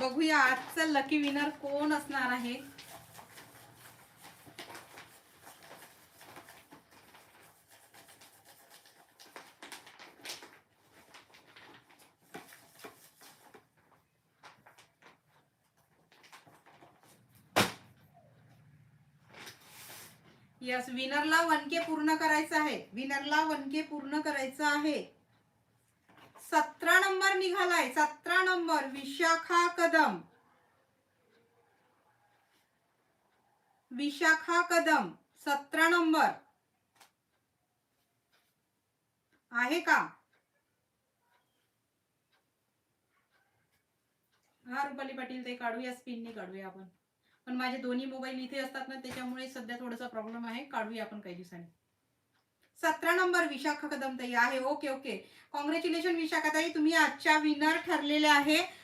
बघूया आजचा lucky winner कोण असणार आहे. यस, विनरला 1K पूर्ण करायचं आहे. विनरला 1K पूर्ण करायचं आहे. 17 नंबर निघालाय. 17 नंबर विशाखा कदम. विशाखा कदम 17 नंबर आहे का? हा रुपाली पाटील ते काढूया, स्पिननी काढूया आपण. पण माझे दोन्ही मोबाईल इथे असतात ना, त्याच्यामुळे सध्या थोडासा प्रॉब्लेम आहे. काढूया आपण काही दिवसांनी. 17 नंबर विशाखा कदम ताई आहे. ओके ओके, कॉंग्रॅच्युलेशन विशाखा ताई, तुम्ही आजच्या विनर ठरलेले आहे.